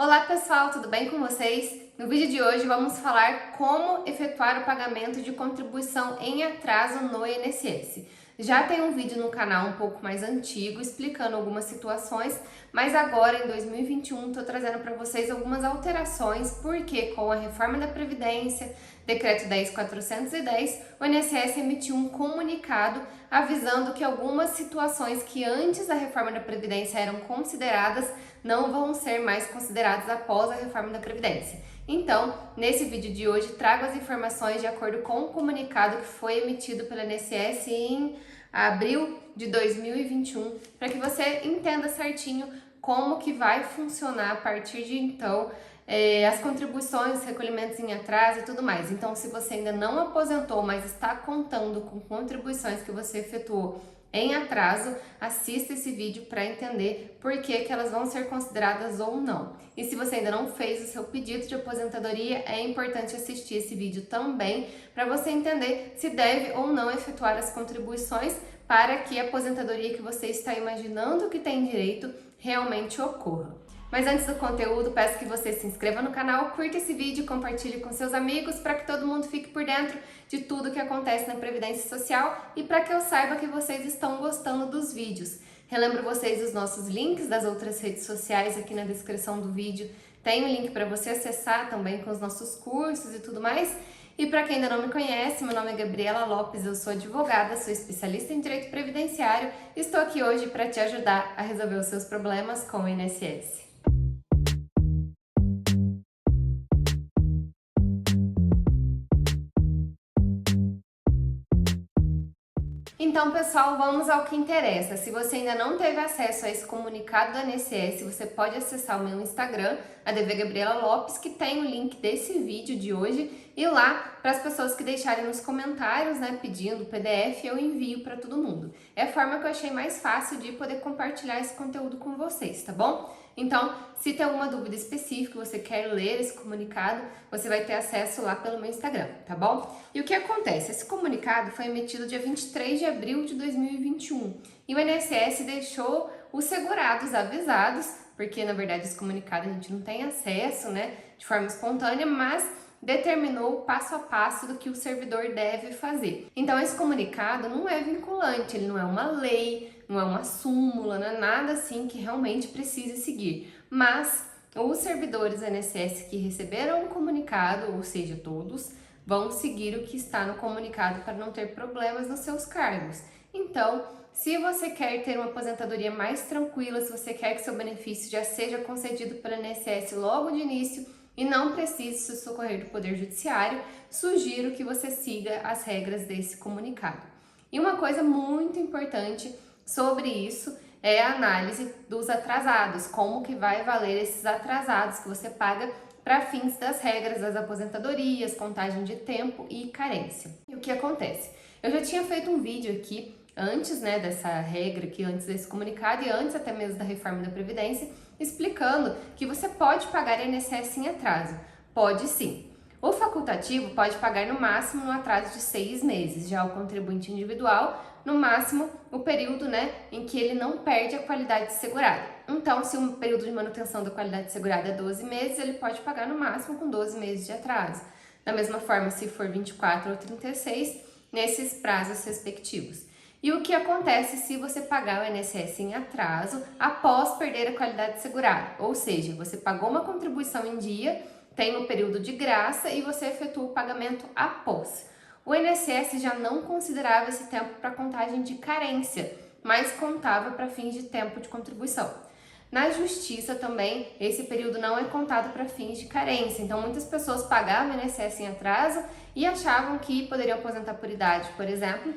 Olá pessoal, tudo bem com vocês? No vídeo de hoje vamos falar como efetuar o pagamento de contribuição em atraso no INSS. Já tem um vídeo no canal um pouco mais antigo explicando algumas situações, mas agora em 2021 estou trazendo para vocês algumas alterações porque com a reforma da Previdência, Decreto 10.410, o INSS emitiu um comunicado avisando que algumas situações que antes da reforma da Previdência eram consideradas não vão ser mais consideradas após a reforma da Previdência. Então, nesse vídeo de hoje, trago as informações de acordo com o comunicado que foi emitido pela INSS em abril de 2021, para que você entenda certinho como que vai funcionar a partir de então as contribuições, recolhimentos em atraso e tudo mais. Então, se você ainda não aposentou, mas está contando com contribuições que você efetuou em atraso, assista esse vídeo para entender por que elas vão ser consideradas ou não. E se você ainda não fez o seu pedido de aposentadoria, é importante assistir esse vídeo também para você entender se deve ou não efetuar as contribuições para que a aposentadoria que você está imaginando que tem direito realmente ocorra. Mas antes do conteúdo, peço que você se inscreva no canal, curta esse vídeo e compartilhe com seus amigos para que todo mundo fique por dentro de tudo que acontece na Previdência Social e para que eu saiba que vocês estão gostando dos vídeos. Relembro vocês os nossos links das outras redes sociais aqui na descrição do vídeo. Tem um link para você acessar também com os nossos cursos e tudo mais. E para quem ainda não me conhece, meu nome é Gabriela Lopes, eu sou advogada, sou especialista em direito previdenciário e estou aqui hoje para te ajudar a resolver os seus problemas com o INSS. Então, pessoal, vamos ao que interessa. Se você ainda não teve acesso a esse comunicado do INSS, você pode acessar o meu Instagram, a DV Gabriela Lopes, que tem o link desse vídeo de hoje, e lá, para as pessoas que deixarem nos comentários, né, pedindo o PDF, eu envio para todo mundo. É a forma que eu achei mais fácil de poder compartilhar esse conteúdo com vocês, tá bom? Então, se tem alguma dúvida específica, você quer ler esse comunicado, você vai ter acesso lá pelo meu Instagram, tá bom? E o que acontece? Esse comunicado foi emitido dia 23 de abril de 2021 e o INSS deixou os segurados avisados, porque na verdade esse comunicado a gente não tem acesso, né, de forma espontânea, mas determinou o passo a passo do que o servidor deve fazer. Então esse comunicado não é vinculante, ele não é uma lei, não é uma súmula, não é nada assim que realmente precise seguir, mas os servidores do INSS que receberam o comunicado, ou seja, todos, vão seguir o que está no comunicado para não ter problemas nos seus cargos. Então, se você quer ter uma aposentadoria mais tranquila, se você quer que seu benefício já seja concedido pelo INSS logo de início e não precise se socorrer do Poder Judiciário, sugiro que você siga as regras desse comunicado. E uma coisa muito importante sobre isso é a análise dos atrasados, como que vai valer esses atrasados que você paga para fins das regras das aposentadorias, contagem de tempo e carência. E o que acontece? Eu já tinha feito um vídeo aqui antes, né, dessa regra aqui, antes desse comunicado e antes até mesmo da reforma da Previdência, explicando que você pode pagar INSS em atraso. Pode sim. O facultativo pode pagar no máximo no atraso de 6 meses, já o contribuinte individual, no máximo o período, né, em que ele não perde a qualidade segurada. Então, se o período de manutenção da qualidade segurada é 12 meses, ele pode pagar no máximo com 12 meses de atraso. Da mesma forma, se for 24 ou 36, nesses prazos respectivos. E o que acontece se você pagar o INSS em atraso após perder a qualidade segurada? Ou seja, você pagou uma contribuição em dia, tem um período de graça e você efetua o pagamento após. O INSS já não considerava esse tempo para contagem de carência, mas contava para fins de tempo de contribuição. Na justiça também, esse período não é contado para fins de carência, então muitas pessoas pagavam o INSS em atraso e achavam que poderiam aposentar por idade, por exemplo,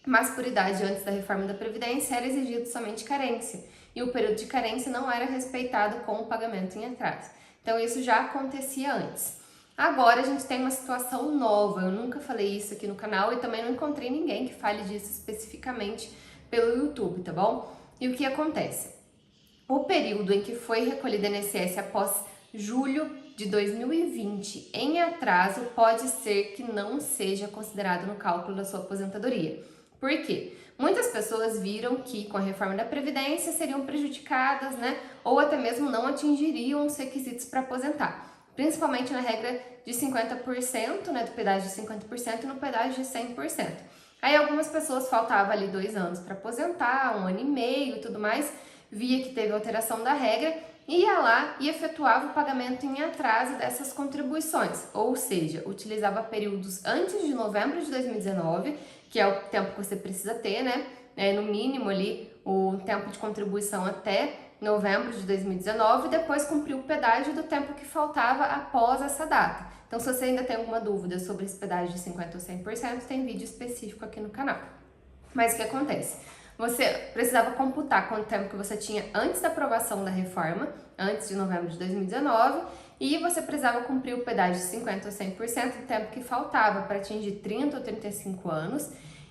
mas por idade antes da reforma da Previdência era exigido somente carência, e o período de carência não era respeitado com o pagamento em atraso. Então isso já acontecia antes. Agora a gente tem uma situação nova, eu nunca falei isso aqui no canal e também não encontrei ninguém que fale disso especificamente pelo YouTube, tá bom? E o que acontece? O período em que foi recolhido INSS após julho de 2020 em atraso pode ser que não seja considerado no cálculo da sua aposentadoria. Por quê? Muitas pessoas viram que com a reforma da Previdência seriam prejudicadas, né? Ou até mesmo não atingiriam os requisitos para aposentar. Principalmente na regra de 50%, né? Do pedágio de 50% e no pedágio de 100%. Aí algumas pessoas faltavam ali 2 anos para aposentar, 1 ano e meio e tudo mais, via que teve alteração da regra, ia lá e efetuava o pagamento em atraso dessas contribuições, ou seja, utilizava períodos antes de novembro de 2019, que é o tempo que você precisa ter, né? No mínimo ali o tempo de contribuição até novembro de 2019 e depois cumpriu o pedágio do tempo que faltava após essa data. Então, se você ainda tem alguma dúvida sobre esse pedágio de 50% ou 100%, tem vídeo específico aqui no canal. Mas o que acontece? Você precisava computar quanto tempo que você tinha antes da aprovação da reforma, antes de novembro de 2019, e você precisava cumprir o pedágio de 50% ou 100% do tempo que faltava para atingir 30 ou 35 anos,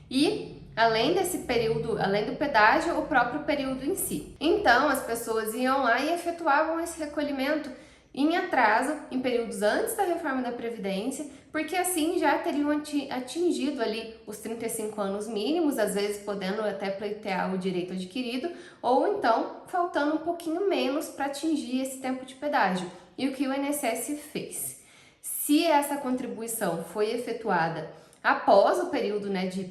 e além desse período, além do pedágio, o próprio período em si. Então, as pessoas iam lá e efetuavam esse recolhimento em atraso, em períodos antes da reforma da Previdência, porque assim já teriam atingido ali os 35 anos mínimos, às vezes podendo até pleitear o direito adquirido, ou então faltando um pouquinho menos para atingir esse tempo de pedágio. E o que o INSS fez? Se essa contribuição foi efetuada após o período, né, de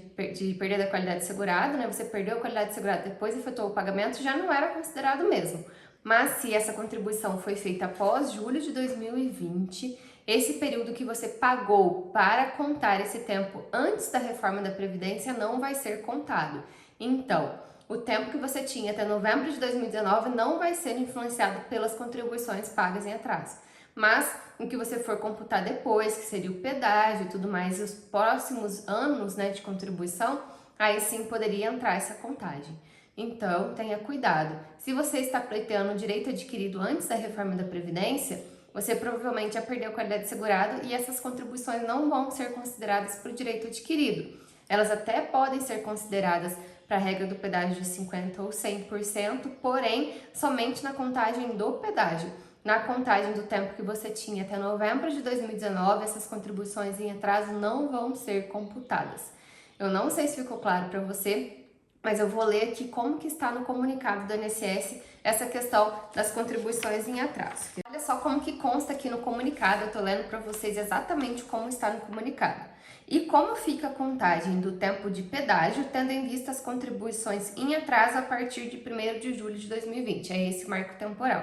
perda da qualidade segurada, né, você perdeu a qualidade segurada, depois efetuou o pagamento, já não era considerado mesmo. Mas se essa contribuição foi feita após julho de 2020, esse período que você pagou para contar esse tempo antes da reforma da Previdência não vai ser contado. Então, o tempo que você tinha até novembro de 2019 não vai ser influenciado pelas contribuições pagas em atraso. Mas o que você for computar depois, que seria o pedágio e tudo mais, e os próximos anos, né, de contribuição, aí sim poderia entrar essa contagem. Então, tenha cuidado. Se você está pleiteando o direito adquirido antes da reforma da Previdência, você provavelmente já perdeu a qualidade segurada e essas contribuições não vão ser consideradas para o direito adquirido. Elas até podem ser consideradas para a regra do pedágio de 50% ou 100%, porém, somente na contagem do pedágio. Na contagem do tempo que você tinha até novembro de 2019, essas contribuições em atraso não vão ser computadas. Eu não sei se ficou claro para você, mas eu vou ler aqui como que está no comunicado do INSS essa questão das contribuições em atraso. Olha só como que consta aqui no comunicado, eu tô lendo para vocês exatamente como está no comunicado. E como fica a contagem do tempo de pedágio, tendo em vista as contribuições em atraso a partir de 1º de julho de 2020, é esse marco temporal.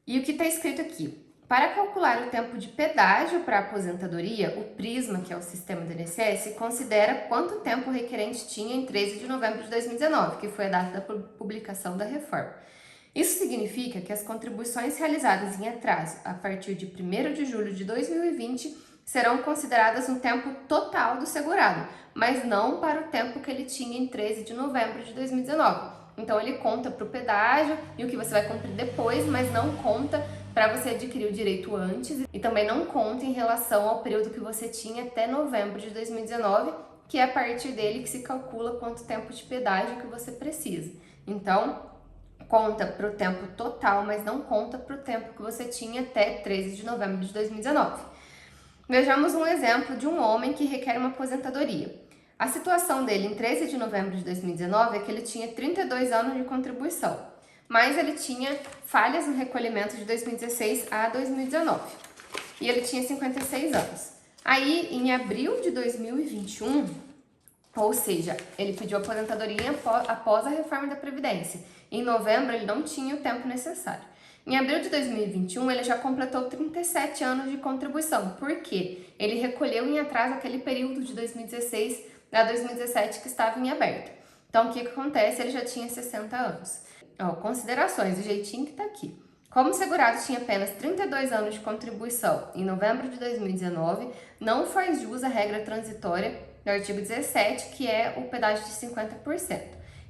E o que está escrito aqui? Para calcular o tempo de pedágio para a aposentadoria, o PRISMA, que é o sistema do INSS, considera quanto tempo o requerente tinha em 13 de novembro de 2019, que foi a data da publicação da reforma. Isso significa que as contribuições realizadas em atraso a partir de 1º de julho de 2020 serão consideradas no tempo total do segurado, mas não para o tempo que ele tinha em 13 de novembro de 2019. Então ele conta para o pedágio e o que você vai cumprir depois, mas não conta para você adquirir o direito antes e também não conta em relação ao período que você tinha até novembro de 2019, que é a partir dele que se calcula quanto tempo de pedágio que você precisa. Então, conta para o tempo total, mas não conta para o tempo que você tinha até 13 de novembro de 2019. Vejamos um exemplo de um homem que requer uma aposentadoria. A situação dele em 13 de novembro de 2019 é que ele tinha 32 anos de contribuição, mas ele tinha falhas no recolhimento de 2016 a 2019 e ele tinha 56 anos. Aí, em abril de 2021, ou seja, ele pediu aposentadoria após a reforma da Previdência. Em novembro, ele não tinha o tempo necessário. Em abril de 2021, ele já completou 37 anos de contribuição, porque ele recolheu em atraso aquele período de 2016 a 2017 que estava em aberto. Então, o que acontece? Ele já tinha 60 anos. Considerações, o jeitinho que tá aqui. Como o segurado tinha apenas 32 anos de contribuição em novembro de 2019, não faz jus à regra transitória do artigo 17, que é o pedágio de 50%.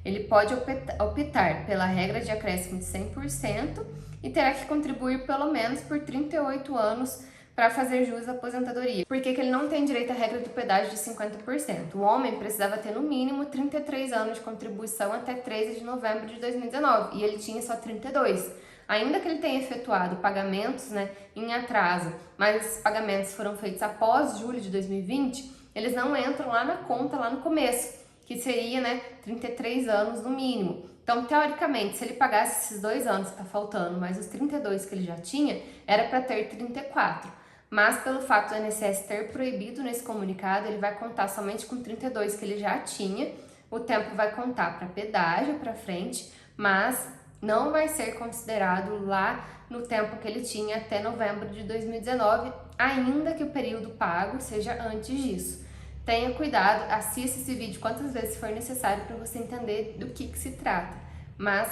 Ele pode optar pela regra de acréscimo de 100% e terá que contribuir pelo menos por 38 anos para fazer jus à aposentadoria. Por que ele não tem direito à regra do pedágio de 50%? O homem precisava ter no mínimo 33 anos de contribuição até 13 de novembro de 2019 e ele tinha só 32. Ainda que ele tenha efetuado pagamentos, em atraso, mas esses pagamentos foram feitos após julho de 2020, eles não entram lá na conta, lá no começo, que seria, né, 33 anos no mínimo. Então, teoricamente, se ele pagasse esses 2 anos que tá faltando, mais os 32 que ele já tinha, era para ter 34. Mas pelo fato do INSS ter proibido nesse comunicado, ele vai contar somente com 32 que ele já tinha. O tempo vai contar para pedágio para frente, mas não vai ser considerado lá no tempo que ele tinha até novembro de 2019, ainda que o período pago seja antes disso. Tenha cuidado, assista esse vídeo quantas vezes for necessário para você entender do que se trata. Mas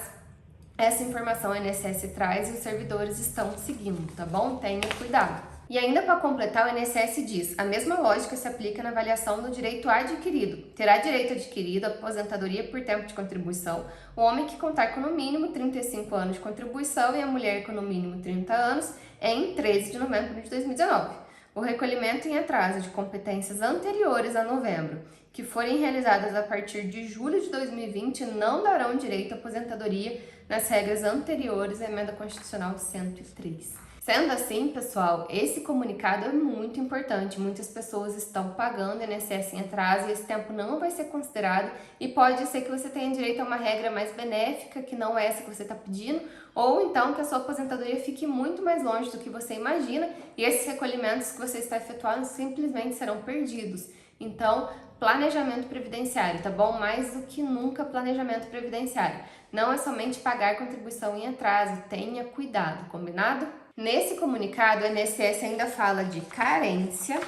essa informação a INSS traz e os servidores estão seguindo, tá bom? Tenha cuidado. E ainda para completar, o INSS diz: a mesma lógica se aplica na avaliação do direito adquirido. Terá direito adquirido à aposentadoria por tempo de contribuição o homem que contar com no mínimo 35 anos de contribuição e a mulher com no mínimo 30 anos em 13 de novembro de 2019. O recolhimento em atraso de competências anteriores a novembro, que forem realizadas a partir de julho de 2020, não darão direito à aposentadoria nas regras anteriores à Emenda Constitucional 103. Sendo assim, pessoal, esse comunicado é muito importante. Muitas pessoas estão pagando INSS em atraso e esse tempo não vai ser considerado e pode ser que você tenha direito a uma regra mais benéfica, que não é essa que você está pedindo, ou então que a sua aposentadoria fique muito mais longe do que você imagina e esses recolhimentos que você está efetuando simplesmente serão perdidos. Então, planejamento previdenciário, tá bom? Mais do que nunca, planejamento previdenciário. Não é somente pagar contribuição em atraso, tenha cuidado, combinado? Nesse comunicado, o INSS ainda fala de carência,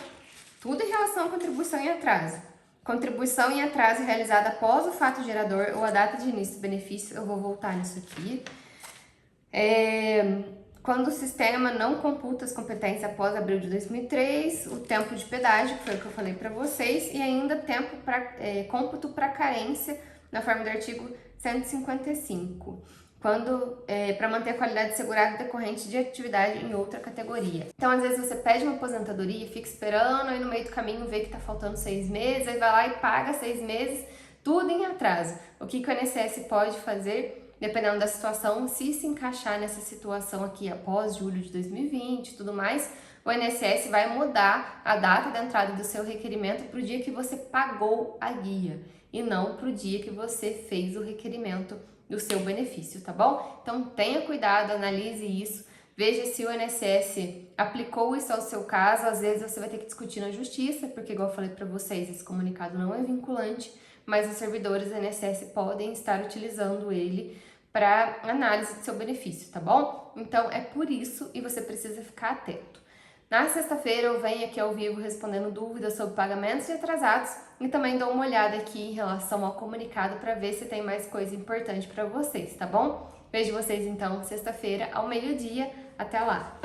tudo em relação à contribuição em atraso. Contribuição em atraso realizada após o fato gerador ou a data de início do benefício, eu vou voltar nisso aqui. Quando o sistema não computa as competências após abril de 2003, o tempo de pedágio, que foi o que eu falei para vocês, e ainda tempo para cômputo para carência, na forma do artigo 155. Para manter a qualidade assegurada decorrente de atividade em outra categoria. Então, às vezes você pede uma aposentadoria e fica esperando, aí no meio do caminho vê que tá faltando 6 meses, aí vai lá e paga 6 meses, tudo em atraso. O que o INSS pode fazer, dependendo da situação, se encaixar nessa situação aqui após julho de 2020 e tudo mais, o INSS vai mudar a data de entrada do seu requerimento para o dia que você pagou a guia e não para o dia que você fez o requerimento do seu benefício, tá bom? Então tenha cuidado, analise isso, veja se o INSS aplicou isso ao seu caso. Às vezes você vai ter que discutir na justiça, porque igual eu falei para vocês, esse comunicado não é vinculante, mas os servidores do INSS podem estar utilizando ele para análise do seu benefício, tá bom? Então é por isso e você precisa ficar atento. Na sexta-feira eu venho aqui ao vivo respondendo dúvidas sobre pagamentos e atrasados e também dou uma olhada aqui em relação ao comunicado para ver se tem mais coisa importante para vocês, tá bom? Vejo vocês então sexta-feira ao meio-dia. Até lá!